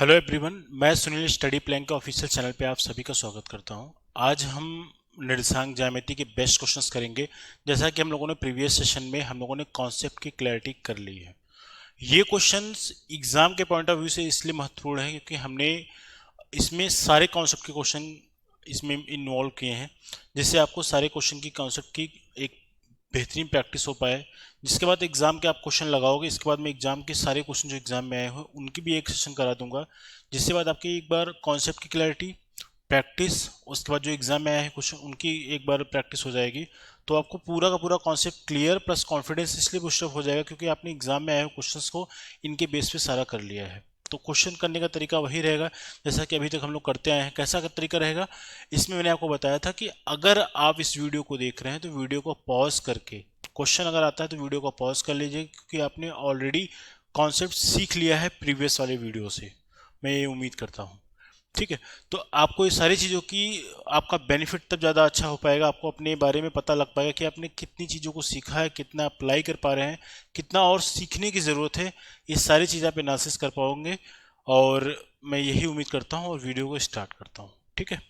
Hello everyone, मैं Sunil study plan के official channel पे आप सभी का स्वागत करता हूं। आज हम निर्देशांक ज्यामिति के बेस्ट क्वेश्चंस करेंगे। जैसा कि हम लोगों ने प्रीवियस सेशन में हम लोगों ने कॉन्सेप्ट की क्लैरिटी कर ली है। ये क्वेश्चंस एग्जाम के पॉइंट ऑफ व्यू से इसलिए महत्वपूर्ण है क्योंकि हमने इसमें सारे कॉन्सेप्ट के क्वेश्चन इसमें इन्वॉल्व किए हैं, जिससे आपको सारे क्वेश्चन की कॉन्सेप्ट की एक बेहतरीन प्रैक्टिस हो पाए। जिसके बाद एग्जाम के आप क्वेश्चन लगाओगे, इसके बाद मैं एग्जाम के सारे क्वेश्चन जो एग्जाम में आए हो उनकी भी एक सेशन करा दूंगा, जिसके बाद आपकी एक बार कॉन्सेप्ट की क्लैरिटी, प्रैक्टिस, उसके बाद जो एग्जाम में आए हैं क्वेश्चन उनकी एक बार प्रैक्टिस हो जाएगी। तो आपको पूरा का पूरा कॉन्सेप्ट क्लियर प्लस कॉन्फिडेंस इसलिए बूस्टअप हो जाएगा क्योंकि आपने एग्जाम में आए हुए क्वेश्चंस को इनके बेस पे सारा कर लिया है। तो क्वेश्चन करने का तरीका वही रहेगा जैसा कि अभी तक हम लोग करते आए हैं। कैसा का तरीका रहेगा, इसमें मैंने आपको बताया था कि अगर आप इस वीडियो को देख रहे हैं तो वीडियो को पॉज करके, क्वेश्चन अगर आता है तो वीडियो को पॉज कर लीजिए क्योंकि आपने ऑलरेडी कॉन्सेप्ट सीख लिया है प्रीवियस वाले वीडियो से, मैं ये उम्मीद करता हूँ। ठीक है, तो आपको ये सारी चीज़ों की आपका बेनिफिट तब ज़्यादा अच्छा हो पाएगा, आपको अपने बारे में पता लग पाएगा कि आपने कितनी चीज़ों को सीखा है, कितना अप्लाई कर पा रहे हैं, कितना और सीखने की ज़रूरत है। ये सारी चीज़ आप एनालिसिस कर पाओगे और मैं यही उम्मीद करता हूँ और वीडियो को स्टार्ट करता हूँ। ठीक है,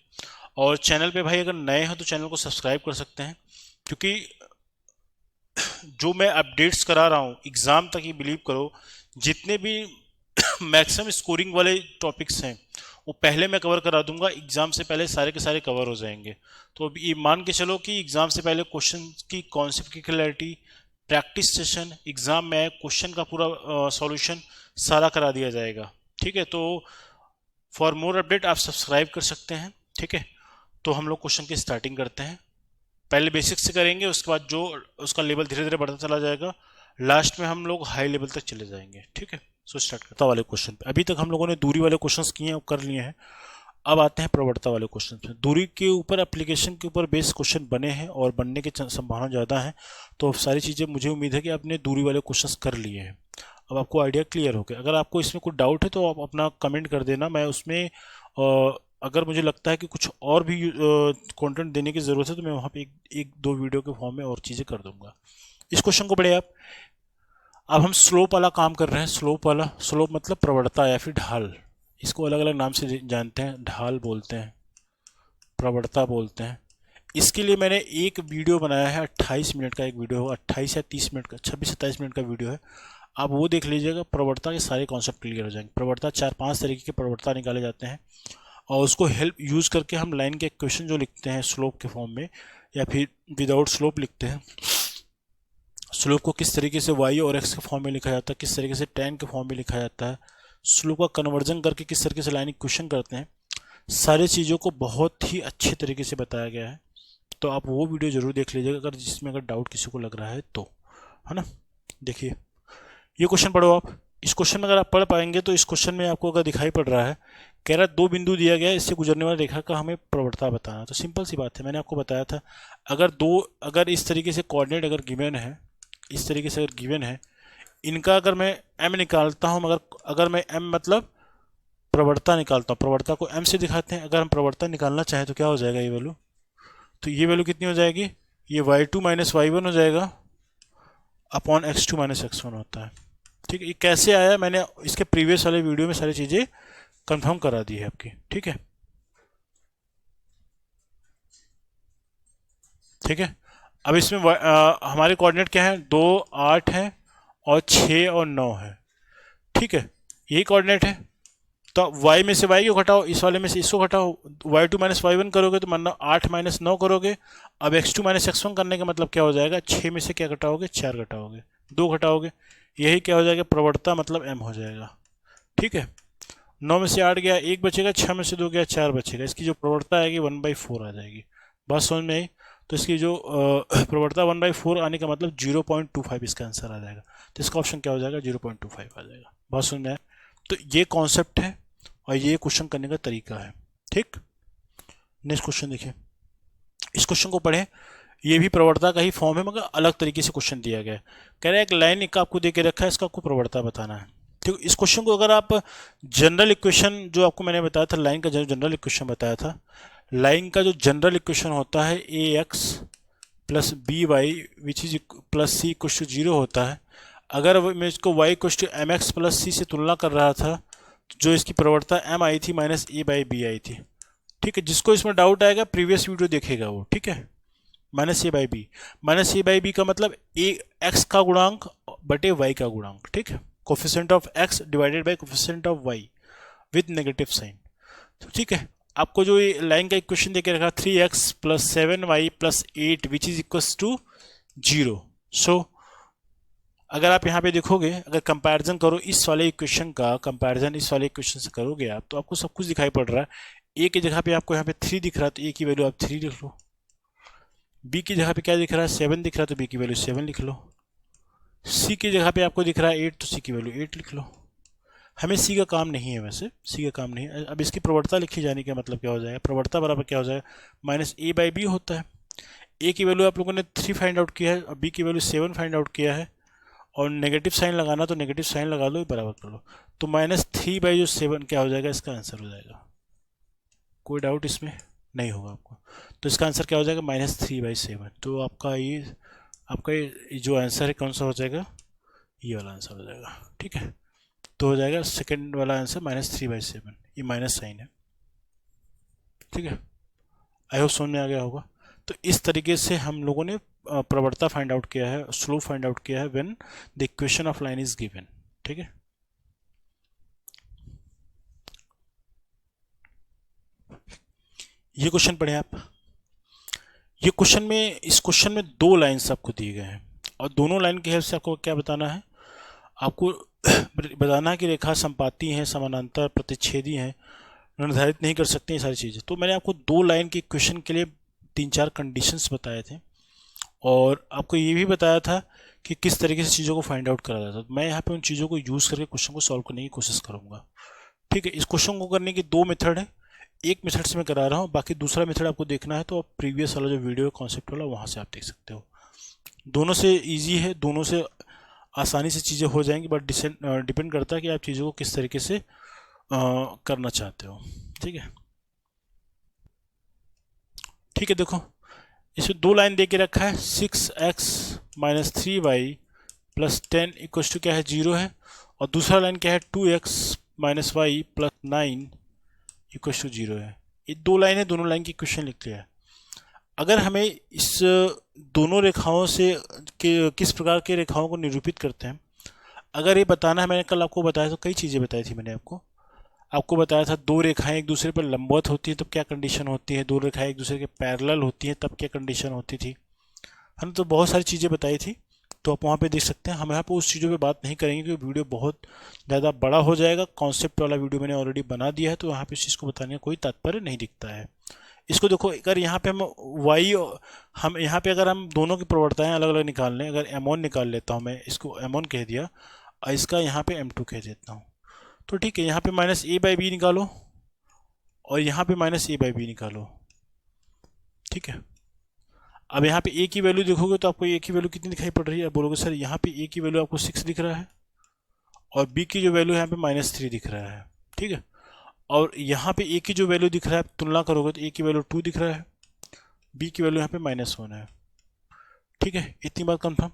और चैनल पे भाई अगर नए हो तो चैनल को सब्सक्राइब कर सकते हैं क्योंकि जो मैं अपडेट्स करा रहा हूँ एग्ज़ाम तक, ये बिलीव करो जितने भी मैक्सिमम स्कोरिंग वाले टॉपिक्स हैं वो पहले मैं कवर करा दूंगा, एग्जाम से पहले सारे के सारे कवर हो जाएंगे। तो अब ये मान के चलो कि एग्जाम से पहले क्वेश्चन की कॉन्सेप्ट की क्लैरिटी, प्रैक्टिस सेशन, एग्जाम में क्वेश्चन का पूरा सॉल्यूशन सारा करा दिया जाएगा। ठीक है, तो फॉर मोर अपडेट आप सब्सक्राइब कर सकते हैं। ठीक है, तो हम लोग क्वेश्चन की स्टार्टिंग करते हैं। पहले बेसिक से करेंगे, उसके बाद जो उसका लेवल धीरे धीरे बढ़ता चला जाएगा, लास्ट में हम लोग हाई लेवल तक चले जाएंगे। ठीक है, सो स्टार्ट करता वाले क्वेश्चन पे। अभी तक हम लोगों ने दूरी वाले क्वेश्चंस किए हैं, कर लिए हैं। अब आते हैं प्रवणता वाले क्वेश्चन पे। दूरी के ऊपर एप्लीकेशन के ऊपर बेस क्वेश्चन बने हैं और बनने की संभावना ज़्यादा है, तो अब सारी चीज़ें मुझे उम्मीद है कि आपने दूरी वाले क्वेश्चंस कर लिए हैं। अब आपको आइडिया क्लियर हो गया। अगर आपको इसमें कोई डाउट है तो आप अपना कमेंट कर देना, मैं उसमें अगर मुझे लगता है कि कुछ और भी कंटेंट देने की ज़रूरत है तो मैं वहाँ पे एक दो वीडियो के फॉर्म में और चीज़ें कर दूंगा। इस क्वेश्चन को पढ़े आप। अब हम स्लोप वाला काम कर रहे हैं। स्लोप वाला, स्लोप मतलब प्रवणता या फिर ढाल, इसको अलग अलग नाम से जानते हैं, ढाल बोलते हैं, प्रवणता बोलते हैं। इसके लिए मैंने एक वीडियो बनाया है, 28 मिनट का एक वीडियो है, 28 या 30 मिनट का, 26-27 मिनट का वीडियो है। आप वो देख लीजिएगा, प्रवणता के सारे कॉन्सेप्ट क्लियर हो जाएंगे। प्रवणता 4-5 तरीके के प्रवणता निकाले जाते हैं और उसको हेल्प यूज़ करके हम लाइन के क्वेश्चन जो लिखते हैं स्लोप के फॉर्म में या फिर विदाउट स्लोप लिखते हैं, स्लोप को किस तरीके से वाई और एक्स के फॉर्म में लिखा जाता है, किस तरीके से टैन के फॉर्म में लिखा जाता है, स्लोप का कन्वर्जन करके किस तरीके से लाइन इक्वेशन करते हैं, सारी चीज़ों को बहुत ही अच्छे तरीके से बताया गया है। तो आप वो वीडियो ज़रूर देख लीजिएगा अगर जिसमें अगर डाउट किसी को लग रहा है तो, है ना। देखिए ये क्वेश्चन पढ़ो आप। इस क्वेश्चन में अगर आप पढ़ पाएंगे तो इस क्वेश्चन में आपको अगर दिखाई पड़ रहा है, कह रहा है दो बिंदु दिया गया है, इससे गुजरने वाली रेखा का हमें प्रवणता बताना। तो सिंपल सी बात है, मैंने आपको बताया था अगर इस तरीके से कोऑर्डिनेट अगर गिवन है, इस तरीके से अगर गिवन है, इनका अगर मैं m निकालता हूँ, मगर अगर मैं m मतलब प्रवणता निकालता हूँ, प्रवणता को m से दिखाते हैं। अगर हम प्रवणता निकालना चाहें तो क्या हो जाएगा ये वैल्यू, तो ये वैल्यू कितनी हो जाएगी, ये y2 माइनस y1 हो जाएगा अपॉन x2 माइनस x1 होता है। ठीक है, ये कैसे आया, मैंने इसके प्रीवियस वाले वीडियो में सारी चीज़ें कंफर्म करा दी है आपकी। ठीक है, ठीक है। अब इसमें हमारे कोऑर्डिनेट क्या है, 2, 8 है और 6 और 9 है। ठीक है, यही कोऑर्डिनेट है। तो y में से y को घटाओ, इस वाले में से इसको घटाओ, y2 माइनस y1 करोगे तो मानना 8 माइनस 9 करोगे। अब x2 माइनस x1 करने का मतलब क्या हो जाएगा, 6 में से क्या घटाओगे, 4 घटाओगे, 2 घटाओगे, यही क्या हो जाएगा, प्रवणता मतलब m हो जाएगा। ठीक है, 9 में से 8 गया, 1 बचेगा, 6 में से 2 गया, 4 बचेगा। इसकी जो प्रवणता आएगी 1/4 आ जाएगी। बात समझ में आई। तो इसकी जो प्रवणता 1/4 आने का मतलब 0.25 इसका आंसर आ जाएगा। तो इसका ऑप्शन क्या हो जाएगा, 0.25 आ जाएगा। बात समझ में आया। तो ये कॉन्सेप्ट है और ये क्वेश्चन करने का तरीका है। ठीक, नेक्स्ट क्वेश्चन देखिए। इस क्वेश्चन को पढ़ें। ये भी प्रवणता का ही फॉर्म है मगर अलग तरीके से क्वेश्चन दिया गया है। कह रहा है एक लाइन का आपको दे के रखा है, इसका आपको प्रवणता बताना है। ठीक, इस क्वेश्चन को अगर आप जनरल इक्वेशन जो आपको मैंने बताया था, लाइन का जो जनरल इक्वेशन बताया था, लाइन का जो जनरल इक्वेशन होता है A X plus B Y which is plus C equal to 0 होता है। अगर मैं इसको Y equal to M X plus C से तुलना कर रहा था जो इसकी प्रवणता m आई थी माइनस a बाई बी आई थी। ठीक है, जिसको इसमें डाउट आएगा प्रीवियस वीडियो देखेगा वो। ठीक है, minus A by B, minus A by B का मतलब ए एक्स का गुणांक बटे वाई का गुणांक। ठीक है, coefficient of X divided by coefficient of Y with negative sign. तो ठीक है, आपको जो ये लाइन का इक्वेशन देके रखा 3x plus 7y plus 8 which is equals to 0। So अगर आप यहाँ पे देखोगे, अगर कंपैरिजन करो इस वाले इक्वेशन का, कंपैरिजन इस वाले इक्वेशन से करोगे आप, तो आपको सब कुछ दिखाई पड़ रहा है। ए की जगह पे आपको यहाँ पे 3 दिख रहा है तो ए की वैल्यू आप 3 लिख लो। बी की जगह पे क्या दिख रहा है 7 दिख रहा है तो बी की वैल्यू 7 लिख लो। सी की जगह पे आपको दिख रहा है 8 तो सी की वैल्यू 8 लिख लो। हमें सी का काम नहीं है, वैसे सी का काम नहीं है। अब इसकी प्रवणता लिखी जाने का मतलब क्या हो जाएगा, प्रवणता बराबर क्या हो जाएगा माइनस ए बाई बी होता है। ए की वैल्यू आप लोगों ने 3 फाइंड आउट किया है और बी की वैल्यू 7 फाइंड आउट किया है, और नेगेटिव साइन लगाना तो नेगेटिव साइन लगा लो, बराबर कर लो। तो माइनस 3 बाई जो 7 क्या हो जाएगा, इसका आंसर हो जाएगा। कोई डाउट इसमें नहीं होगा आपको। तो इसका आंसर क्या हो जाएगा -3/7। तो आपका ये जो आंसर है कौन सा हो जाएगा, ये वाला आंसर हो जाएगा। ठीक है, तो हो जाएगा सेकंड वाला आंसर -3/7। ये माइनस साइन है। ठीक है, आई होप समझ में आ गया होगा। तो इस तरीके से हम लोगों ने प्रवणता फाइंड आउट किया है, स्लोप फाइंड आउट किया है when the equation of line is given. ठीक है, ये क्वेश्चन पढ़े आप। ये क्वेश्चन में, इस क्वेश्चन में 2 लाइन्स आपको दिए गए हैं और दोनों लाइन की हेल्प से आपको क्या बताना है, आपको बताना है कि रेखा संपाती हैं, समानांतर, प्रतिच्छेदी हैं, निर्धारित नहीं कर सकते, ये सारी चीज़ें। तो मैंने आपको 2 लाइन के क्वेश्चन के लिए 3-4 कंडीशंस बताए थे और आपको ये भी बताया था कि किस तरीके से चीज़ों को फाइंड आउट करा जाता है। तो मैं यहाँ पे उन चीज़ों को यूज़ करके क्वेश्चन को सॉल्व करने की कोशिश करूँगा। ठीक है, इस क्वेश्चन को करने की 2 मेथड है। एक मेथड से मैं करा रहा हूँ, बाकी दूसरा मेथड आपको देखना है तो आप प्रीवियस वाला जो वीडियो कॉन्सेप्ट वाला वहाँ से आप देख सकते हो। दोनों से ईजी है, दोनों से आसानी से चीज़ें हो जाएंगी, बट डिपेंड करता है कि आप चीज़ों को किस तरीके से करना चाहते हो। ठीक है, ठीक है, देखो इसमें 2 लाइन दे के रखा है, 6x minus 3y plus 10 equal to क्या है 0 है, और दूसरा लाइन क्या है 2x minus Y plus 9 equal to 0 है। ये 2 लाइन है, दोनों लाइन की क्वेश्चन लिख लिया है। अगर हमें इस दोनों रेखाओं से किस प्रकार के रेखाओं को निरूपित करते हैं, अगर ये बताना है, मैंने कल आपको बताया तो कई चीज़ें बताई थी। मैंने आपको बताया था 2 रेखाएं एक दूसरे पर लंबवत होती है तब क्या कंडीशन होती है, 2 रेखाएं एक दूसरे के पैरेलल होती हैं तब क्या कंडीशन होती थी, है ना। तो बहुत सारी चीज़ें बताई थी, तो आप वहाँ पे देख सकते हैं। हम यहाँ पे उस चीज़ों पे बात नहीं करेंगे क्योंकि वीडियो बहुत ज़्यादा बड़ा हो जाएगा। कॉन्सेप्ट वाला वीडियो मैंने ऑलरेडी बना दिया है, तो यहाँ पे इस चीज़ को बताने का कोई तात्पर्य नहीं दिखता है। इसको देखो, अगर यहाँ पे हम यहाँ पे अगर हम दोनों की प्रवणताएं अलग अलग निकाल लें, अगर m1 निकाल लेता हूँ मैं, इसको m1 कह दिया और इसका यहाँ पे m2 कह देता हूँ, तो ठीक है, यहाँ पे माइनस a बाई बी निकालो और यहाँ पे माइनस a बाई बी निकालो। ठीक है, अब यहाँ पे a की वैल्यू देखोगे तो आपको a की वैल्यू कितनी दिखाई पड़ रही है। बोलोगे सर यहाँ पे a की वैल्यू आपको 6 दिख रहा है और b की जो वैल्यू यहाँ पे -3 दिख रहा है। ठीक है, और यहाँ पे a की जो वैल्यू दिख रहा है, तुलना करोगे तो a की वैल्यू 2 दिख रहा है, b की वैल्यू यहाँ पे -1 है। ठीक है, इतनी बात कंफर्म।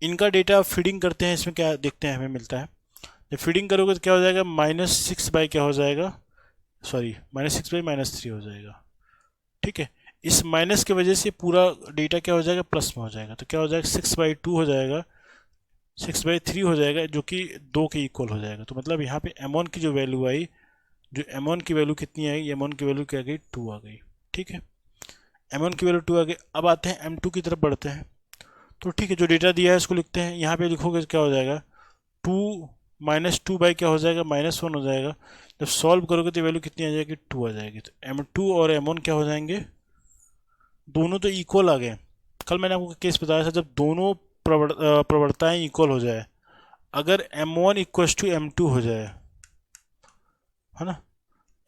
इनका डेटा फीडिंग करते हैं, इसमें क्या देखते हैं हमें मिलता है। जब फीडिंग करोगे तो क्या हो जाएगा -6 बाई क्या हो जाएगा, सॉरी -6 बाई -3 हो जाएगा। ठीक है, इस माइनस की वजह से पूरा डेटा क्या हो जाएगा प्लस में हो जाएगा, तो क्या हो जाएगा 6/2 हो जाएगा, 6/3 हो जाएगा, जो कि 2 के इक्वल हो जाएगा। तो मतलब यहाँ पे m1 की जो वैल्यू आई, जो m1 की वैल्यू कितनी आई, m1 की वैल्यू क्या गई 2 आ गई। ठीक है, m1 की वैल्यू 2 आ गई। अब आते हैं m2 की तरफ बढ़ते हैं। तो ठीक है, जो डेटा दिया है उसको लिखते हैं। यहाँ पे लिखोगे क्या हो जाएगा 2 -2 बाई क्या हो जाएगा -1 हो जाएगा। जब सॉल्व करोगे तो वैल्यू कितनी आ जाएगी 2 आ जाएगी। तो m2 और m1 क्या हो जाएंगे, दोनों तो इक्वल आ गए। कल मैंने आपको केस बताया था, जब दोनों प्रवणताएं इक्वल हो जाए, अगर m1 इक्व टू m2 हो जाए, है ना,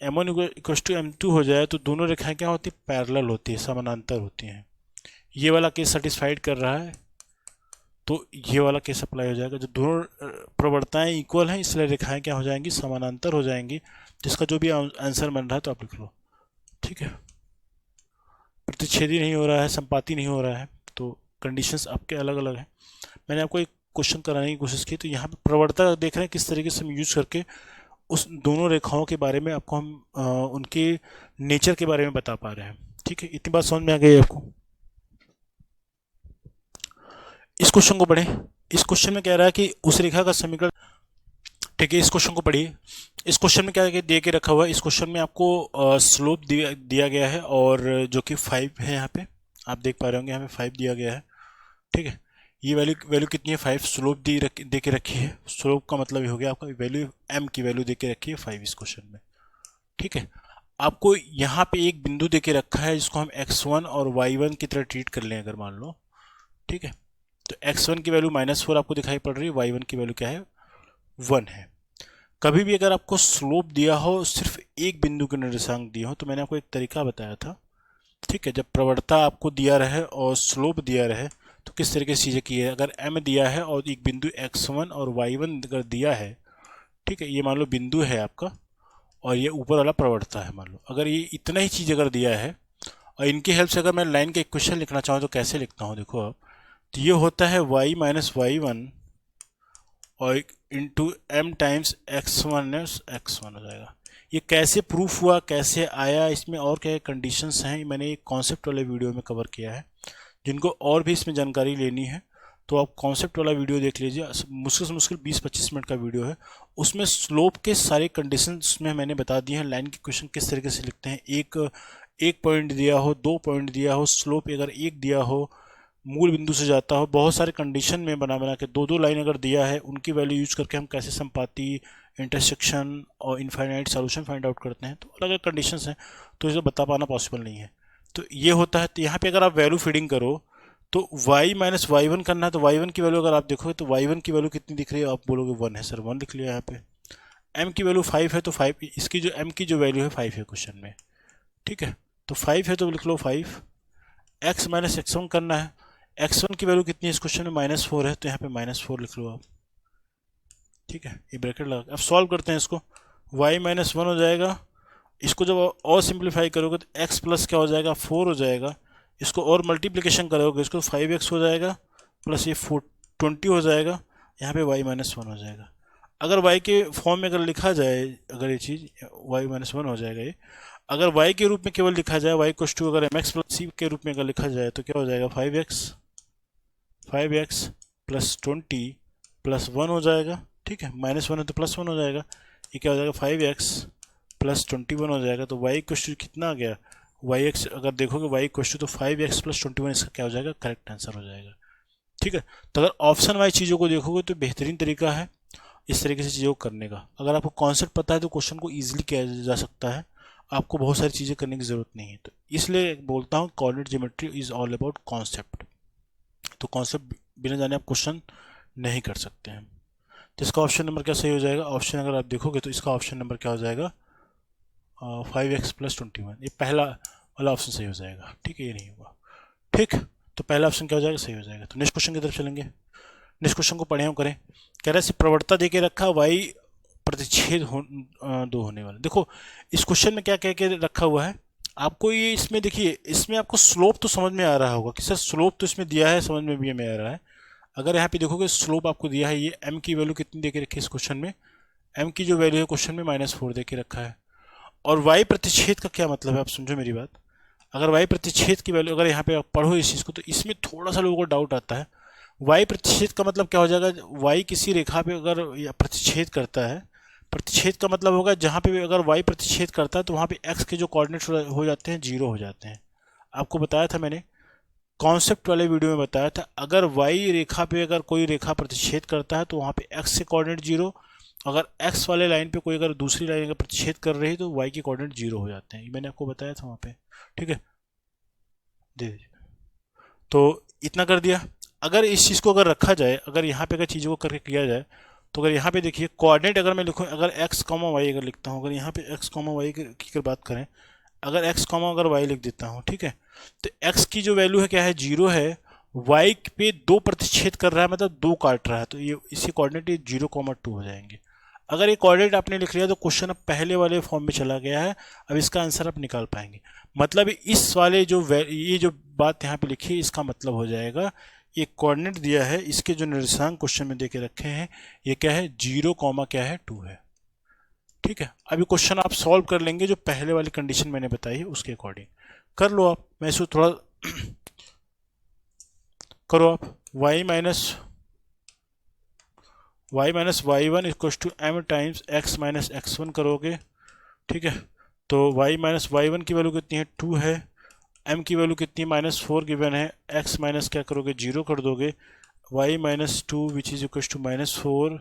m1 इक्व टू m2 हो जाए तो दोनों रेखाएं क्या होती है पैरेलल होती है, समानांतर होती हैं। ये वाला केस सेटिस्फाइड कर रहा है तो ये वाला केस अप्लाई हो जाएगा। जो दोनों प्रवणताएं इक्वल हैं इसलिए रेखाएं क्या हो जाएंगी समानांतर हो जाएंगी। जिसका जो भी आंसर बन रहा है तो आप लिख लो। ठीक है, प्रतिच्छेदी नहीं हो रहा है, संपाती नहीं हो रहा है, तो कंडीशंस आपके अलग अलग हैं। मैंने आपको एक क्वेश्चन कराने की कोशिश की, तो यहाँ पे प्रवणता देख रहे हैं किस तरीके से हम यूज करके उस दोनों रेखाओं के बारे में आपको हम उनके नेचर के बारे में बता पा रहे हैं। ठीक है, इतनी बात समझ में आ गई आपको। इस क्वेश्चन को पढ़ें। इस क्वेश्चन में कह रहा है कि उस रेखा का समीकरण, ठीक है, इस क्वेश्चन को पढ़िए। इस क्वेश्चन में क्या दे के रखा हुआ है, इस क्वेश्चन में आपको स्लोप दिया गया है और जो कि 5 है, यहाँ पे आप देख पा रहे होंगे यहाँ पे 5 दिया गया है। ठीक है, ये वैल्यू वैल्यू कितनी है, 5 स्लोप दे के रखी है। स्लोप का मतलब ये हो गया आपका वैल्यू, m की वैल्यू दे के रखी है 5 इस क्वेश्चन में। ठीक है, आपको यहाँ पे एक बिंदु दे के रखा है जिसको हम x1 और y1 की तरह ट्रीट कर लें अगर मान लो। ठीक है, तो x1 की वैल्यू -4 आपको दिखाई पड़ रही है, y1 की वैल्यू क्या है, 1 है। कभी भी अगर आपको स्लोप दिया हो, सिर्फ एक बिंदु के निर्देशांक दिए हो, तो मैंने आपको एक तरीका बताया था। ठीक है, जब प्रवणता आपको दिया रहे और स्लोप दिया रहे तो किस तरीके से चीज़ें की है। अगर m दिया है और एक बिंदु x1 और y1 अगर दिया है, ठीक है, ये मान लो बिंदु है आपका और ये ऊपर वाला प्रवणता है, मान लो अगर ये इतना ही चीज़ अगर दिया है और इनकी हेल्प से अगर मैं लाइन का इक्वेशन लिखना चाहूँ तो कैसे लिखता हूँ, देखो आप, तो ये होता है y माइनस y1 और इंटू m टाइम्स x1 हो जाएगा। ये कैसे प्रूफ हुआ, कैसे आया, इसमें और क्या कंडीशंस हैं, मैंने एक कॉन्सेप्ट वाले वीडियो में कवर किया है। जिनको और भी इसमें जानकारी लेनी है तो आप कॉन्सेप्ट वाला वीडियो देख लीजिए, मुश्किल से मुश्किल 20-25 मिनट का वीडियो है। उसमें स्लोप के सारे कंडीशंस में मैंने बता दिए हैं, लाइन के क्वेश्चन किस तरीके से लिखते हैं। एक पॉइंट दिया हो, 2 पॉइंट दिया हो, स्लोप अगर 1 दिया हो, मूल बिंदु से जाता हो, बहुत सारे कंडीशन में बना के 2-2 लाइन अगर दिया है, उनकी वैल्यू यूज करके हम कैसे संपाती, इंटरसेक्शन और इनफाइनाइट सॉल्यूशन फाइंड आउट करते हैं, तो अलग अलग कंडीशंस हैं, तो इसे बता पाना पॉसिबल नहीं है। तो ये होता है, तो यहाँ पे अगर आप वैल्यू फीडिंग करो तो y माइनस y1 करना है, तो y1 की वैल्यू अगर आप देखोगे तो y1 की वैल्यू कितनी दिख रही है, आप बोलोगे 1 है सर, 1 लिख लिया यहाँ पे। m की वैल्यू 5 है तो 5, इसकी जो m की जो वैल्यू है 5 है क्वेश्चन में। ठीक है, तो 5 है तो लिख लो 5। x माइनस x1 करना है, x1 की वैल्यू कितनी है इस क्वेश्चन में, -4 है, तो यहाँ पे -4 लिख लो आप। ठीक है, ये ब्रैकेट लगा, अब सॉल्व करते हैं इसको, y माइनस 1 हो जाएगा। इसको जब और सिंप्लीफाई करोगे तो x प्लस क्या हो जाएगा, 4 हो जाएगा। इसको और मल्टीप्लिकेशन करोगे इसको 5x हो जाएगा, प्लस ये 20 हो जाएगा, यहाँ पे y माइनस 1 हो जाएगा। अगर y के फॉर्म में अगर लिखा जाए, अगर ये चीज़ y माइनस 1 हो जाएगा, ये अगर y के रूप में केवल लिखा जाए, y कोस टू अगर mx प्लस c के रूप में अगर लिखा जाए तो क्या हो जाएगा, 5x प्लस 20 प्लस 1 हो जाएगा। ठीक है, -1 है तो +1 हो जाएगा, ये क्या हो जाएगा 5x प्लस 21 हो जाएगा। तो y कोस टू कितना आ गया, yx अगर देखोगे y कोस टू तो 5x प्लस 21 इसका क्या हो जाएगा, करेक्ट आंसर हो जाएगा। ठीक है, तो अगर ऑप्शन वाइज चीज़ों को देखोगे तो बेहतरीन तरीका है इस तरीके से चीज़ों को करने का। अगर आपको कॉन्सेप्ट पता है तो क्वेश्चन को ईजिली किया जा सकता है, आपको बहुत सारी चीज़ें करने की ज़रूरत नहीं है। तो इसलिए बोलता हूँ coordinate geometry is all about concept. तो कॉन्सेप्ट बिना जाने आप क्वेश्चन नहीं कर सकते हैं। तो इसका ऑप्शन नंबर क्या सही हो जाएगा, ऑप्शन अगर आप देखोगे तो इसका ऑप्शन नंबर क्या हो जाएगा, 5x प्लस 21, ये पहला वाला ऑप्शन सही हो जाएगा। ठीक है, ये नहीं होगा। ठीक, तो पहला ऑप्शन क्या हो जाएगा, सही हो जाएगा। तो नेक्स्ट क्वेश्चन की तरफ चलेंगे। नेक्स्ट क्वेश्चन को पढ़े हम करें। कह रहा है प्रवणता दे के रखा y प्रतिच्छेद 2 होने वाला। देखो इस क्वेश्चन में क्या कह के रखा हुआ है आपको, ये इसमें देखिए, इसमें आपको स्लोप तो समझ में आ रहा होगा कि सर स्लोप तो इसमें दिया है, समझ में भी हमें आ रहा है। अगर यहाँ पे देखोगे स्लोप आपको दिया है, ये m की वैल्यू कितनी दे के रखी है इस क्वेश्चन में, m की जो वैल्यू है क्वेश्चन में -4 दे के रखा है। और y प्रतिच्छेद का क्या मतलब है, आप समझो मेरी बात। अगर y प्रतिच्छेद की वैल्यू अगर यहाँ पे आप पढ़ो इस चीज़ को, तो इसमें थोड़ा सा लोगों को डाउट आता है। y प्रतिच्छेद का मतलब क्या हो जाएगा, y किसी रेखा पे अगर प्रतिच्छेद करता है, प्रतिच्छेद का मतलब होगा जहाँ पे भी अगर y प्रतिच्छेद करता है तो वहाँ पे x के जो कोऑर्डिनेट्स हो जाते हैं 0 हो जाते हैं। आपको बताया था मैंने, कॉन्सेप्ट वाले वीडियो में बताया था, अगर y रेखा पे अगर कोई रेखा प्रतिच्छेद करता है तो वहाँ पे x के कोऑर्डिनेट 0, अगर x वाले लाइन पे कोई अगर दूसरी लाइन अगर प्रतिच्छेद कर रही है तो y के कोऑर्डिनेट 0 हो जाते हैं। ये मैंने आपको बताया था वहाँ पे। ठीक है, दे दीजिए। तो इतना कर दिया। अगर इस चीज़ को अगर रखा जाए, अगर यहाँ पे अगर चीज़ों को करके किया जाए, तो अगर यहाँ पे देखिए कोऑर्डिनेट अगर मैं लिखूँ, अगर x, y अगर लिखता हूँ, अगर यहाँ पे x, y की अगर बात करें, अगर x, अगर y लिख देता हूँ, ठीक है, तो x की जो वैल्यू है क्या है, 0 है, y पे 2 प्रतिच्छेद कर रहा है, मतलब 2 काट रहा है, तो ये इसी कोऑर्डिनेट 0,2 हो जाएंगे। अगर ये कोऑर्डिनेट आपने लिख लिया तो क्वेश्चन अब पहले वाले फॉर्म में चला गया है, अब इसका आंसर आप निकाल पाएंगे। मतलब इस वाले जो ये जो बात यहाँ पे लिखी है, इसका मतलब हो जाएगा ये कोऑर्डिनेट दिया है, इसके जो निर्देशांक क्वेश्चन में दे के रखे हैं, ये क्या है, 0, क्या है 2 है। ठीक है, अभी क्वेश्चन आप सॉल्व कर लेंगे जो पहले वाली कंडीशन मैंने बताई है उसके अकॉर्डिंग कर लो आप। मैं इसको थोड़ा करो आप। y minus Y one equal to M times X minus X one करोगे। ठीक है, तो y माइनस वाई वन की वैल्यू कितनी है 2 है, m की वैल्यू कितनी -4 गिवन है, x माइनस क्या करोगे 0 कर दोगे, y minus two which is equal to -4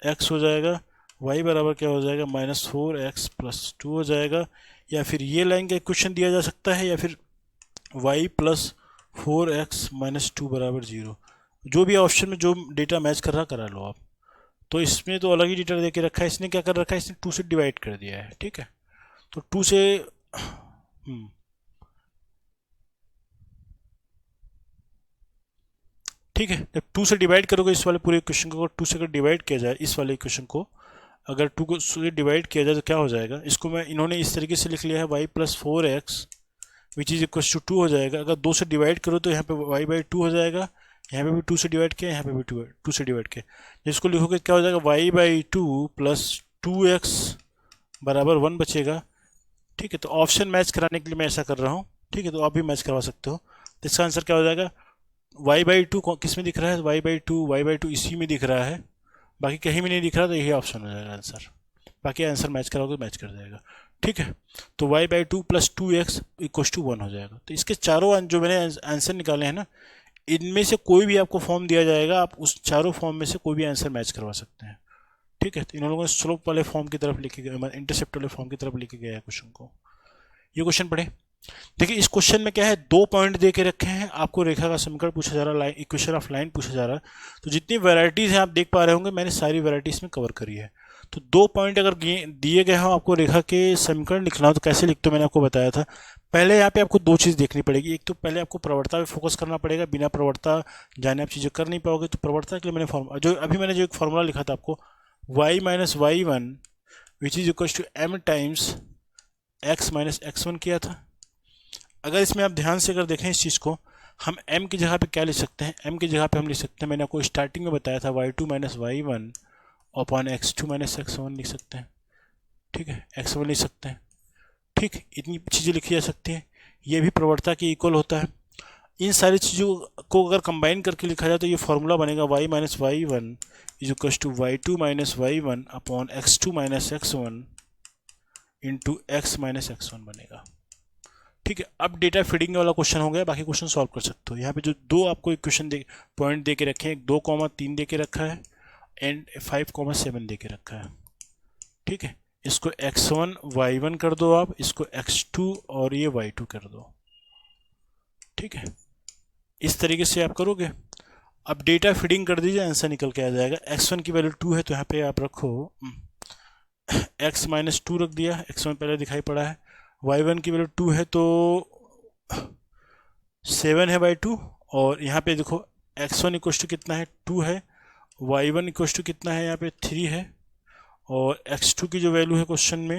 x हो जाएगा, y बराबर क्या हो जाएगा -4x प्लस 2 हो जाएगा। या फिर ये लाइन का इक्वेशन दिया जा सकता है, या फिर y प्लस 4x माइनस 2 बराबर 0। जो भी ऑप्शन में जो डेटा मैच कर रहा करा लो आप। तो इसमें तो अलग ही डेटा दे के रखा है, इसने क्या कर रखा है, इसने 2 से डिवाइड कर दिया है। ठीक है, तो 2 से ठीक है, जब 2 से डिवाइड करोगे इस वाले पूरे इक्वेशन को, 2 से अगर डिवाइड किया जाए इस वाले इक्वेशन को, अगर 2 को से डिवाइड किया जाए तो क्या हो जाएगा, इसको मैं इन्होंने इस तरीके से लिख लिया है y plus 4x which is equal to 2 हो जाएगा। अगर 2 से डिवाइड करो तो यहाँ पे y बाई 2 हो जाएगा, यहाँ पे भी 2 से डिवाइड किया, यहाँ पे भी 2 से डिवाइड किया, जिसको लिखोगे क्या हो जाएगा y बाई 2 प्लस 2x बराबर 1 बचेगा। ठीक है, तो ऑप्शन मैच कराने के लिए मैं ऐसा कर रहा हूँ। ठीक है, तो आप भी मैच करवा सकते हो। तो इसका आंसर क्या हो जाएगा, y बाई 2 किस में दिख रहा है, y बाई 2 इसी में दिख रहा है, बाकी कहीं भी नहीं दिख रहा, तो यही ऑप्शन हो जाएगा आंसर। बाकी आंसर मैच कराओगे मैच कर जाएगा। ठीक है, तो y by 2 plus 2x equal to 1 हो जाएगा। तो इसके चारों जो मैंने आंसर निकाले हैं ना, इनमें से कोई भी आपको फॉर्म दिया जाएगा, आप उस चारों फॉर्म में से कोई भी आंसर मैच करवा सकते हैं। ठीक है, तो इन लोगों ने स्लोप वाले फॉर्म की तरफ लेके गए, इंटरसेप्ट वाले फॉर्म की तरफ लेके गया है क्वेश्चन को। ये क्वेश्चन पढ़े। देखिए इस क्वेश्चन में क्या है, 2 पॉइंट दे के रखे हैं, आपको रेखा का समीकरण पूछा जा रहा है, लाइन इक्वेशन ऑफ लाइन पूछा जा रहा है। तो जितनी वैरायटीज हैं आप देख पा रहे होंगे, मैंने सारी वैरायटीज में कवर करी है। तो 2 पॉइंट अगर दिए गए हो, आपको रेखा के समीकरण लिखना हो तो कैसे लिखते हो मैंने आपको बताया था। पहले यहाँ पे आपको 2 चीज़ देखनी पड़ेगी। एक तो पहले आपको प्रवणता पे फोकस करना पड़ेगा, बिना प्रवणता जाने आप चीज़ें कर नहीं पाओगे। तो प्रवणता के लिए मैंने फॉर्मूला जो अभी मैंने जो एक फॉर्मूला लिखा था आपको, y minus Y one which is equal to m times x minus X one किया था। अगर इसमें आप ध्यान से अगर देखें इस चीज़ को, हम m की जगह पे क्या लिख सकते हैं, m की जगह पे हम लिख सकते हैं, मैंने आपको स्टार्टिंग में बताया था y2 minus Y one upon x2 minus X one लिख सकते हैं। ठीक है, x1 लिख सकते हैं। ठीक, इतनी चीज़ें लिखी जा सकती हैं। ये भी प्रवणता के इक्वल होता है। इन सारी चीज़ों को अगर कंबाइन करके लिखा जाए तो ये फॉर्मूला बनेगा y minus Y one is equal to y2 minus Y one upon x2 minus X one into X minus X one बनेगा। ठीक है, अब डेटा फीडिंग वाला क्वेश्चन हो गया, बाकी क्वेश्चन सॉल्व कर सकते हो। यहाँ पे जो 2 आपको इक्वेशन पॉइंट दे के रखे हैं, 2,3 दे के रखा है एंड 5,7 दे के रखा है। ठीक है, इसको x1 y1 कर दो आप, इसको x2 और ये y2 कर दो। ठीक है, इस तरीके से आप करोगे। अब डेटा फीडिंग कर दीजिए, आंसर निकल के आ जाएगा। x1 की वैल्यू 2 है तो यहाँ पे आप रखो x माइनस 2 रख दिया, x1 पहले दिखाई पड़ा है। y1 की वैल्यू 2 है तो 7 है बाई 2, और यहाँ पे देखो x1 इक्वल टू कितना है 2 है, y1 इक्वल टू कितना है यहाँ पे 3 है, और x2 की जो वैल्यू है क्वेश्चन में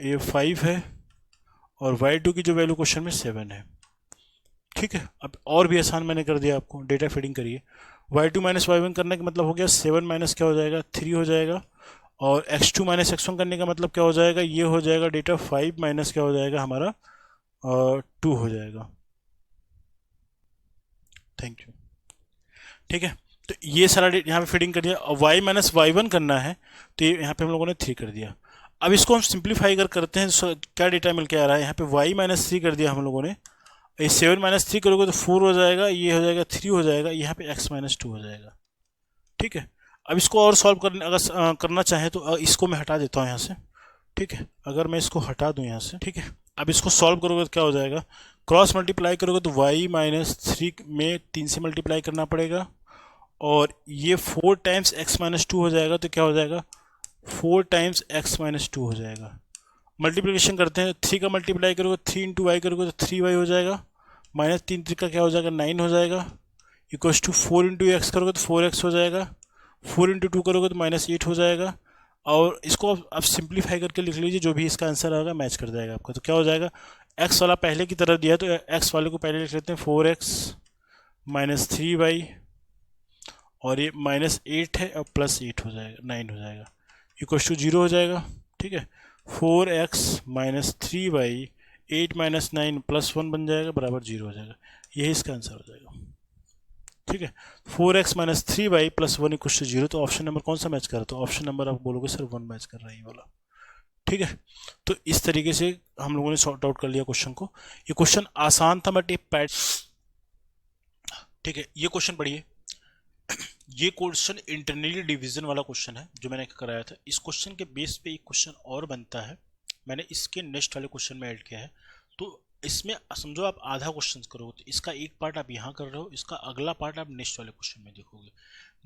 ये 5 है, और y2 की जो वैल्यू क्वेश्चन में 7 है। ठीक है, अब और भी आसान मैंने कर दिया आपको, डेटा फीडिंग करिए। y2 माइनस वाई वन करने का मतलब हो गया 7 माइनस क्या हो जाएगा 3 हो जाएगा, और x2 माइनस x1 करने का मतलब क्या हो जाएगा, ये हो जाएगा डेटा 5 माइनस क्या हो जाएगा हमारा 2 हो जाएगा। Thank you. ठीक है, तो ये सारा यहाँ पे फीडिंग कर दिया। y माइनस वाई वन करना है तो ये यहाँ पे हम लोगों ने 3 कर दिया। अब इसको हम सिंप्लीफाई करते हैं तो क्या डेटा मिल के आ रहा है, यहाँ पे y माइनस 3 कर दिया हम लोगों ने, ये 7 माइनस 3 करोगे तो 4 हो जाएगा, ये हो जाएगा 3 हो जाएगा, यहाँ पे x माइनस 2 हो जाएगा। ठीक है, अब इसको और सॉल्व करने अगर करना चाहें तो इसको मैं हटा देता हूँ यहाँ से। ठीक है, अगर मैं इसको हटा दूँ यहाँ से, ठीक है, अब इसको सॉल्व करोगे तो क्या हो जाएगा, क्रॉस मल्टीप्लाई करोगे तो y माइनस 3 में 3 से मल्टीप्लाई करना पड़ेगा, और ये 4 टाइम्स x माइनस 2 हो जाएगा, तो क्या हो जाएगा 4 टाइम्स x माइनस 2 हो जाएगा। मल्टीप्लिकेशन करते हैं, 3 का मल्टीप्लाई करोगे 3 इंटू वाई करोगे तो 3y हो जाएगा, माइनस 3 का क्या हो जाएगा 9 हो जाएगा, इक्वल्स टू 4 इंटू एक्स करोगे तो 4x हो जाएगा, 4 इंटू 2 करोगे तो माइनस 8 हो जाएगा। और इसको आप सिंप्लीफाई करके लिख लीजिए, जो भी इसका आंसर आएगा मैच कर जाएगा आपका। तो क्या हो जाएगा, x वाला पहले की तरफ दिया तो x वाले को पहले लिख लेते हैं 4x माइनस 3y, और ये माइनस 8 है और प्लस 8 हो जाएगा 9 हो जाएगा। इक्वल टू जीरो हो जाएगा। ठीक है, 4x-3y 8-9 +1 बन जाएगा बराबर जीरो हो जाएगा। यही इसका आंसर हो जाएगा। ठीक है, 4x-3y +1 इक्वल टू जीरो। तो ऑप्शन नंबर कौन सा मैच कर रहा है? तो ऑप्शन नंबर आप बोलोगे सर 1 मैच कर रहा है ये वाला। ठीक है, तो इस तरीके से हम लोगों ने सॉर्ट आउट कर लिया क्वेश्चन को। ये क्वेश्चन आसान था बट ये पैट। ठीक है, ये क्वेश्चन पढ़िए। ये क्वेश्चन इंटरनली डिवीजन वाला क्वेश्चन है जो मैंने कराया था। इस क्वेश्चन के बेस पे एक क्वेश्चन और बनता है, मैंने इसके नेक्स्ट वाले क्वेश्चन में ऐड किया है। तो इसमें समझो आप आधा क्वेश्चन करोगे तो इसका एक पार्ट आप यहाँ कर रहे हो, इसका अगला पार्ट आप नेक्स्ट वाले क्वेश्चन में देखोगे।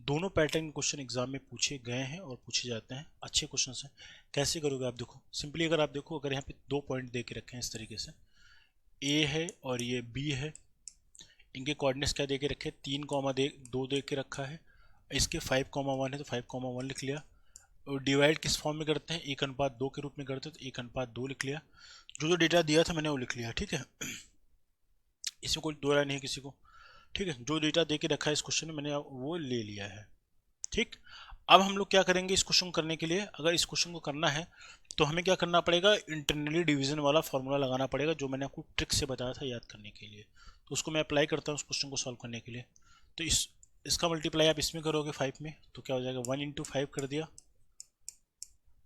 दोनों पैटर्न क्वेश्चन एग्जाम में पूछे गए हैं और पूछे जाते हैं, अच्छे क्वेश्चन हैं। कैसे करोगे आप देखो, सिंपली अगर आप देखो, अगर यहाँ पे 2 पॉइंट दे के रखे हैं इस तरीके से, ए है और ये बी है, इनके कोऑर्डिनेट्स क्या दे के रखे, 3,2 दे के रखा है। इसके 5,1 है तो 5,1 लिख लिया। और डिवाइड किस फॉर्म में करते हैं, 1:2 के रूप में करते हैं, तो 1:2 लिख लिया। जो जो डेटा दिया था मैंने वो लिख लिया। ठीक है, इसमें कोई दो राय नहीं किसी को। ठीक है, जो डेटा दे के रखा है इस क्वेश्चन में मैंने वो ले लिया है। ठीक, अब हम लोग क्या करेंगे इस क्वेश्चन को करने के लिए, अगर इस क्वेश्चन को करना है तो हमें क्या करना पड़ेगा, इंटरनली डिवीजन वाला फॉर्मूला लगाना पड़ेगा जो मैंने आपको ट्रिक से बताया था याद करने के लिए। तो उसको मैं अप्लाई करता हूँ उस क्वेश्चन को सॉल्व करने के लिए। तो इसका मल्टीप्लाई आप इसमें करोगे 5 में, तो क्या हो जाएगा, 1 × 5 कर दिया।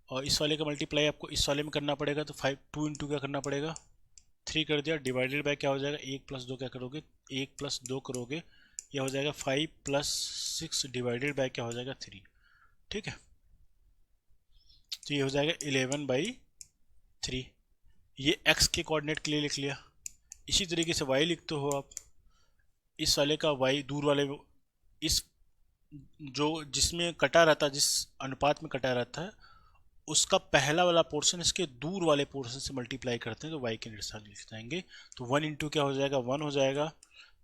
और इस वाले का मल्टीप्लाई आपको इस वाले में करना पड़ेगा, तो 2 × क्या करना पड़ेगा, 3 कर दिया। डिवाइडेड बाय क्या हो जाएगा, 1 + 2 क्या करोगे, 1 + 2 करोगे, यह हो जाएगा 5 + 6 डिवाइडेड बाय क्या हो जाएगा 3। ठीक है, तो ये हो जाएगा 11/3। ये x के कोऑर्डिनेट के लिए लिख लिया। इसी तरीके से y लिखते हो आप, इस वाले का y दूर वाले, इस जो जिसमें कटा रहता है, जिस अनुपात में कटा रहता है, उसका पहला वाला पोर्शन इसके दूर वाले पोर्शन से मल्टीप्लाई करते हैं तो y के निर्देशांक लिख जाएंगे। तो 1 × क्या हो जाएगा, 1 हो जाएगा,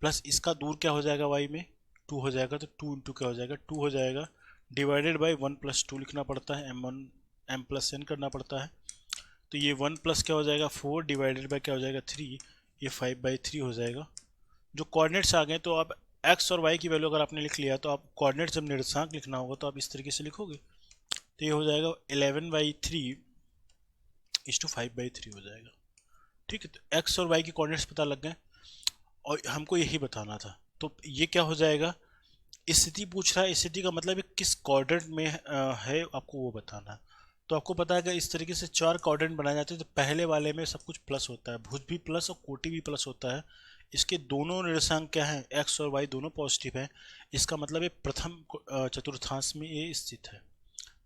प्लस इसका दूर क्या हो जाएगा y में, 2 हो जाएगा, तो 2 × क्या हो जाएगा, 2 हो जाएगा। डिवाइडेड बाय 1 + 2 लिखना पड़ता है, m + n करना पड़ता है। तो ये 1 + क्या हो जाएगा 4 डिवाइडेड बाय क्या हो जाएगा 3, ये 5/3 हो जाएगा। जो कोऑर्डिनेट्स आ गए तो अब x और y की वैल्यू अगर आपने लिख लिया तो आप कोऑर्डिनेट जब निर्देशांक लिखना होगा तो आप इस तरीके से लिखोगे। तो ये हो जाएगा 11/3 = 5/3 हो जाएगा। ठीक है, तो x और y की कोऑर्डिनेट्स पता लग गए और हमको यही बताना था। तो ये क्या हो जाएगा, स्थिति पूछ रहा है, स्थिति का मतलब है किस कोऑर्डिनेट में है आपको वो बताना है। तो आपको पता है कि इस तरीके से 4 कोऑर्डिनेट बनाए जाते हैं। तो पहले वाले में सब कुछ प्लस होता है, भुज भी प्लस और कोटि भी प्लस होता है। इसके दोनों निर्देशांक क्या हैं, एक्स और वाई दोनों पॉजिटिव हैं। इसका मतलब है प्रथम चतुर्थांश में ये स्थित है।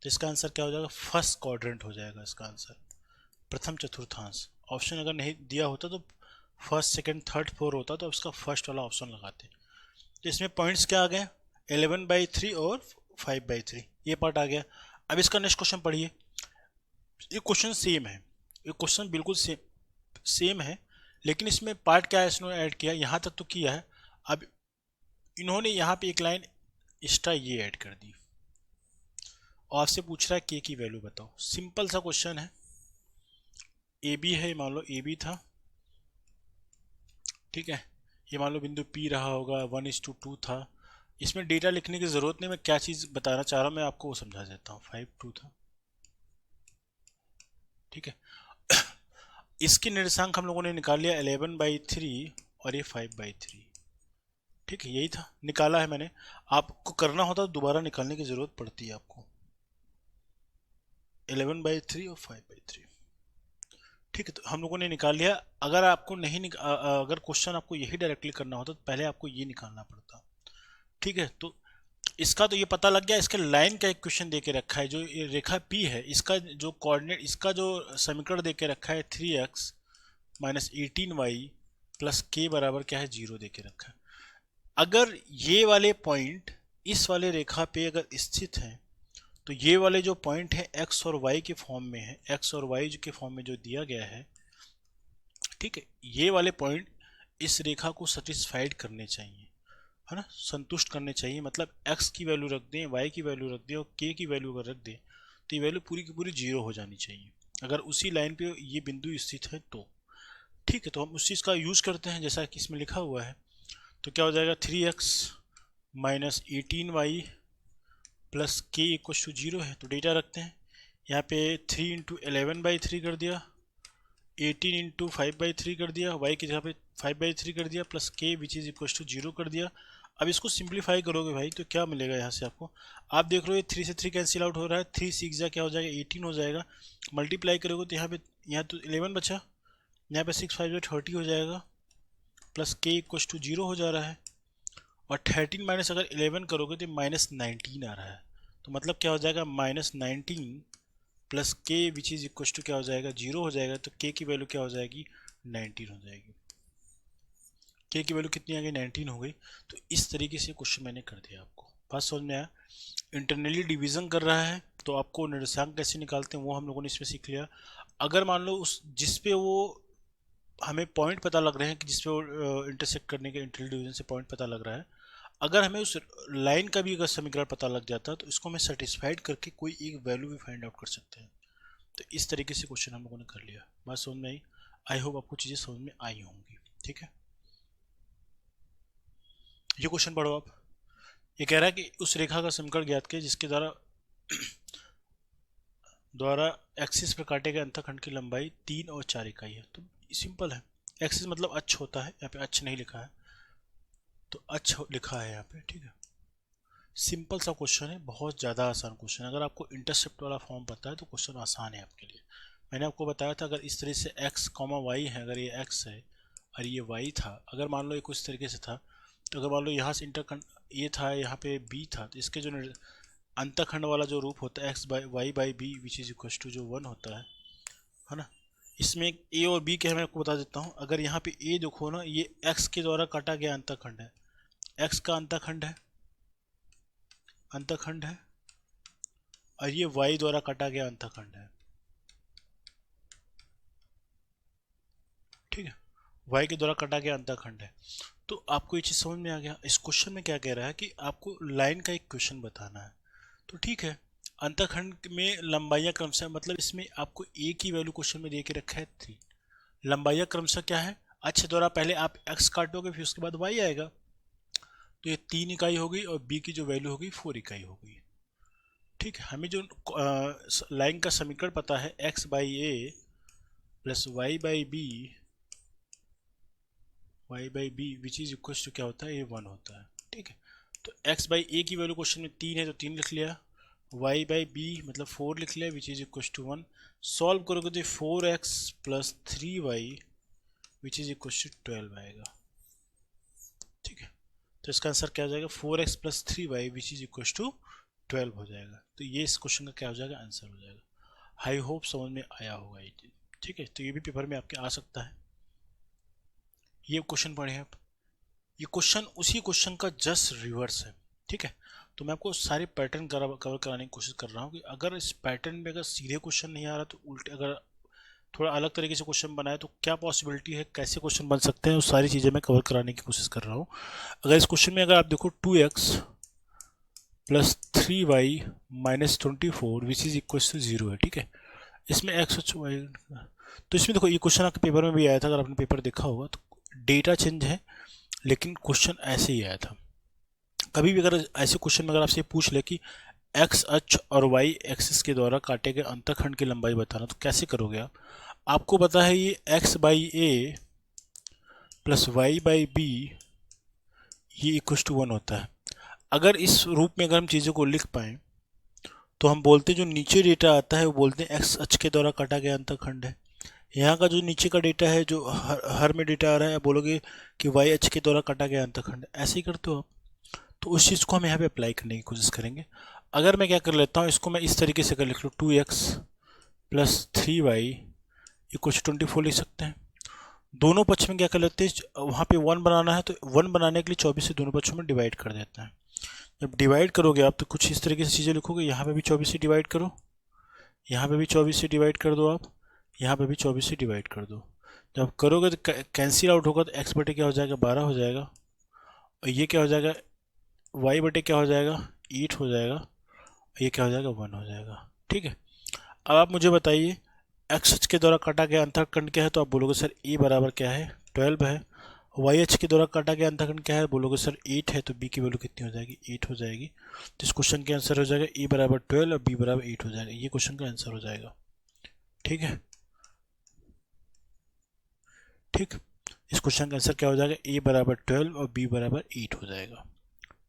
तो इसका आंसर क्या हो जाएगा, फर्स्ट क्वाड्रेंट हो जाएगा इसका आंसर, प्रथम चतुर्थांश। ऑप्शन अगर नहीं दिया होता तो फर्स्ट, सेकंड, थर्ड, फोर्थ होता तो इसका फर्स्ट वाला ऑप्शन लगाते। तो इसमें पॉइंट्स क्या आ गए, 11/3 और 5/3, ये पार्ट आ गया। अब इसका नेक्स्ट क्वेश्चन पढ़िए। ये क्वेश्चन सेम है, ये क्वेश्चन बिल्कुल सेम है, लेकिन इसमें पार्ट क्या है इसने ऐड किया, यहाँ तक तो किया है। अब इन्होंने यहाँ पे एक लाइन एक्स्ट्रा ये ऐड कर दी और आपसे पूछ रहा है के की वैल्यू बताओ। सिंपल सा क्वेश्चन है, ए बी है, मान लो ए बी था। ठीक है, ये मान लो बिंदु पी रहा होगा, 1:2 था। इसमें डेटा लिखने की ज़रूरत नहीं, मैं क्या चीज़ बताना चाह रहा हूँ मैं आपको वो समझा देता हूँ। 5:2 था। ठीक है, इसके निर्देशांक हम लोगों ने निकाल लिया 11/3 और ये 5/3। ठीक है, यही था, निकाला है मैंने। आपको करना होता तो दोबारा निकालने की ज़रूरत पड़ती है आपको, 11/3 और 5/3। ठीक है, तो हम लोगों ने निकाल लिया। अगर आपको नहीं अगर क्वेश्चन आपको यही डायरेक्टली करना होता तो पहले आपको ये निकालना पड़ता। ठीक है, तो इसका तो ये पता लग गया। इसके लाइन का एक क्वेश्चन दे के रखा है, जो ये रेखा P है, इसका जो कोऑर्डिनेट, इसका जो समीकरण दे के रखा है 3x - 18y + k बराबर क्या है 0 दे के रखा है। अगर ये वाले पॉइंट इस वाले रेखा पे अगर स्थित हैं तो ये वाले जो पॉइंट है x और y के फॉर्म में है, x और y के फॉर्म में जो दिया गया है, ठीक है, ये वाले पॉइंट इस रेखा को सेटिस्फाइड करने चाहिए, है ना, संतुष्ट करने चाहिए। मतलब x की वैल्यू रख दें, y की वैल्यू रख दें और k की वैल्यू अगर रख दें तो ये वैल्यू पूरी की पूरी 0 हो जानी चाहिए अगर उसी लाइन पे ये बिंदु स्थित है तो। ठीक है, तो हम उस चीज़ का यूज़ करते हैं जैसा कि इसमें लिखा हुआ है। तो क्या हो जाएगा, 3x - 18y + k = 0 है। तो डेटा रखते हैं, यहाँ पे 3 × 11/3 कर दिया, 18 × 5/3 कर दिया, y की जगह पे 5/3 कर दिया, plus k which is equal to 0 कर दिया। अब इसको सिंप्लीफाई करोगे भाई तो क्या मिलेगा यहाँ से आपको, आप देख लो ये 3 से 3 कैंसिल आउट हो रहा है, 3 6 जा क्या हो जाएगा 18 हो जाएगा, मल्टीप्लाई करोगे तो यहाँ तो 11 बचा, यहाँ पे 6 5 30 हो जाएगा, प्लस k इक्वल टू 0 हो जा रहा है, और 13 माइनस अगर 11 करोगे तो -19 आ रहा है, तो मतलब क्या हो जाएगा -19 प्लस के विच इज इक्वल टू क्या हो जाएगा 0 हो जाएगा, तो के की वैल्यू क्या हो जाएगी 19 हो जाएगी। के की वैल्यू कितनी आ गई 19 हो गई। तो इस तरीके से क्वेश्चन मैंने कर दिया, आपको बात समझ में आया। इंटरनली डिवीजन कर रहा है तो आपको निर्देशांक कैसे निकालते हैं वो हम लोगों ने इसमें सीख लिया। अगर मान लो उस जिस पे वो हमें पॉइंट पता लग रहे हैं कि जिसपे वो इंटरसेक्ट करने के इंटरनल डिवीजन से पॉइंट पता लग रहा है, अगर हमें उस लाइन का भी अगर समीकरण पता लग जाता है तो इसको हमें सेटिस्फाइड करके कोई एक वैल्यू भी फाइंड आउट कर सकते हैं। तो इस तरीके से क्वेश्चन हम लोगों ने कर लिया, बात समझ में आई। आई होप आपको चीज़ें समझ में आई होंगी, ठीक है। ये क्वेश्चन पढ़ो आप। ये कह रहा है कि उस रेखा का समीकरण ज्ञात किया जिसके द्वारा एक्सिस पर काटे गए अंतःखंड की लंबाई 3 और 4 इकाई है। तो सिंपल है, एक्सिस मतलब अक्ष होता है, यहाँ पे अक्ष नहीं लिखा है तो अक्ष लिखा है यहाँ पे, ठीक है। सिंपल सा क्वेश्चन है, बहुत ज़्यादा आसान क्वेश्चन है। अगर आपको इंटरसेप्ट वाला फॉर्म पता है तो क्वेश्चन आसान है आपके लिए। मैंने आपको बताया था अगर इस तरह से x, y है, अगर ये x है और ये y था, अगर मान लो ये कुछ तरीके से था, तो अगर मान लो यहाँ से इंटरखंड ये था, यहाँ पे b था, तो इसके जो अंतःखंड वाला जो रूप होता है x/y/b which is equal to जो 1 होता है ना। इसमें a और b के मैं आपको बता देता हूँ। अगर यहाँ पे a देखो ना, ये x के द्वारा काटा गया अंतःखंड है, x का अंतःखंड है और ये y द्वारा काटा गया अंतःखंड है, ठीक है। y के द्वारा काटा गया अंतःखंड है। तो आपको ये चीज़ समझ में आ गया। इस क्वेश्चन में क्या कह रहा है कि आपको लाइन का एक क्वेश्चन बताना है, तो ठीक है। अंतःखंड में लंबाइयाँ क्रमशः, मतलब इसमें आपको a की वैल्यू क्वेश्चन में दे के रखा है 3, लंबाइयाँ क्रमशः क्या है, अक्ष द्वारा पहले आप x काटोगे फिर उसके बाद y आएगा, तो ये 3 इकाई होगी और b की जो वैल्यू होगी 4 इकाई होगी, ठीक है। हमें जो लाइन का समीकरण पता है x/a plus y/b which is equal to क्या होता है, ये 1 होता है, ठीक है। तो x/a की वैल्यू क्वेश्चन में 3 है तो 3 लिख लिया, y/b मतलब 4 लिख लिया which is equal to 1। Solve करोगे तो 4x plus 3y which is equal to 12 आएगा, ठीक है। तो इसका आंसर क्या हो जाएगा 4x plus 3y which is equal to 12 हो जाएगा। तो ये इस क्वेश्चन का क्या हो जाएगा, आंसर हो जाएगा। आई होप समझ में आया होगा ये चीज़, ठीक है। तो ये भी पेपर में आपके आ सकता है। ये क्वेश्चन पढ़े आप, ये क्वेश्चन उसी क्वेश्चन का जस्ट रिवर्स है, ठीक है। तो मैं आपको सारे पैटर्न कवर कराने की कोशिश कर रहा हूँ कि अगर इस पैटर्न में अगर सीधे क्वेश्चन नहीं आ रहा तो उल्टे अगर थोड़ा अलग तरीके से क्वेश्चन बनाए तो क्या पॉसिबिलिटी है, कैसे क्वेश्चन बन सकते हैं, वो सारी चीज़ें मैं कवर कराने की कोशिश कर रहा हूँ। अगर इस क्वेश्चन में अगर आप देखो 2x plus 3y minus 24 which is equal to 0 है, ठीक है। इसमें x और y, तो इसमें देखो ये क्वेश्चन आपके पेपर में भी आया था, अगर आपने पेपर देखा होगा तो डेटा चेंज है लेकिन क्वेश्चन ऐसे ही आया था। कभी भी अगर ऐसे क्वेश्चन में अगर आपसे पूछ ले कि x अक्ष और y एक्सिस के द्वारा काटे गए अंतःखंड की लंबाई बताना, तो कैसे करोगे आप। आपको पता है ये x/a प्लस y/b ये इक्वल टू 1 होता है। अगर इस रूप में अगर हम चीज़ों को लिख पाएँ तो हम बोलते हैं जो नीचे डेटा आता है वो बोलते हैं x अक्ष के द्वारा काटा गया अंतःखंड है। यहाँ का जो नीचे का डेटा है जो हर में डेटा आ रहा है, आप बोलोगे कि y अक्ष के द्वारा काटा गया अंतःखंड, ऐसे ही करते हो आप। तो उस चीज़ को हम यहाँ पे अप्लाई करने की कोशिश करेंगे। अगर मैं क्या कर लेता हूँ, इसको मैं इस तरीके से कर लिख लूँ 2x प्लस 3y इक्वल 24 लिख सकते हैं। दोनों पक्ष में क्या कर लेते हैं, वहाँ पे 1 बनाना है तो 1 बनाने के लिए 24 से दोनों पक्षों में डिवाइड कर देते हैं। जब डिवाइड करोगे आप तो कुछ इस तरीके से चीज़ें लिखोगे, यहाँ पे भी 24 से डिवाइड करो, यहाँ पे भी 24 से डिवाइड कर दो आप, यहाँ पे भी 24 से डिवाइड कर दो। जब करोगे तो कैंसिल आउट होगा तो x बटे क्या हो जाएगा 12 हो जाएगा, और ये क्या हो जाएगा y बटे क्या हो जाएगा 8 हो जाएगा, और ये क्या हो जाएगा 1 हो जाएगा, ठीक है। अब आप मुझे बताइए x के द्वारा काटा गया अंतःखंड क्या है, तो आप बोलोगे सर a बराबर क्या है 12 है, वाई अक्ष के द्वारा काटा गया अंतःखंड क्या है, बोलोगे सर 8 है, तो बी की वैल्यू कितनी हो जाएगी, 8 हो जाएगी। तो इस क्वेश्चन के आंसर हो जाएगा ए बराबर 12 और बी बराबर 8 हो जाएगा, ये क्वेश्चन का आंसर हो जाएगा। ठीक है, ठीक। इस क्वेश्चन का आंसर क्या हो जाएगा, ए बराबर 12 और बी बराबर 8 हो जाएगा।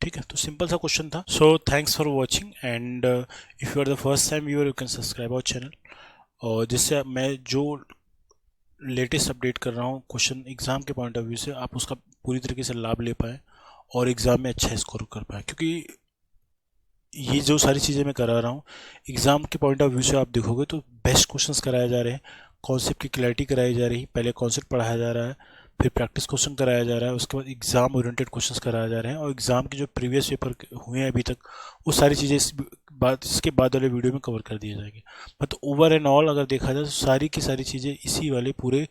ठीक है, तो सिंपल सा क्वेश्चन था। So thanks for watching and if you are the first time viewer you can subscribe our channel, और जिससे मैं जो लेटेस्ट अपडेट कर रहा हूँ क्वेश्चन एग्ज़ाम के पॉइंट ऑफ व्यू से, आप उसका पूरी तरीके से लाभ ले पाएँ और एग्ज़ाम में अच्छा स्कोर कर पाएँ। क्योंकि ये जो सारी चीज़ें मैं करा रहा हूँ एग्ज़ाम के पॉइंट ऑफ व्यू से आप देखोगे तो बेस्ट क्वेश्चंस कराए जा रहे हैं, कॉन्सेप्ट की क्लैरिटी कराई जा रही है, पहले कॉन्सेप्ट पढ़ाया जा रहा है, फिर प्रैक्टिस क्वेश्चन कराया जा रहा है, उसके बाद एग्ज़ाम ओरिएंटेड क्वेश्चंस कराए जा रहे हैं, और एग्ज़ाम के जो प्रीवियस पेपर हुए हैं अभी तक वो सारी चीज़ें इसके बाद वाले वीडियो में कवर कर दिए जाएंगे। मतलब ओवर एंड ऑल अगर देखा जाए तो सारी की सारी चीज़ें इसी वाले पूरे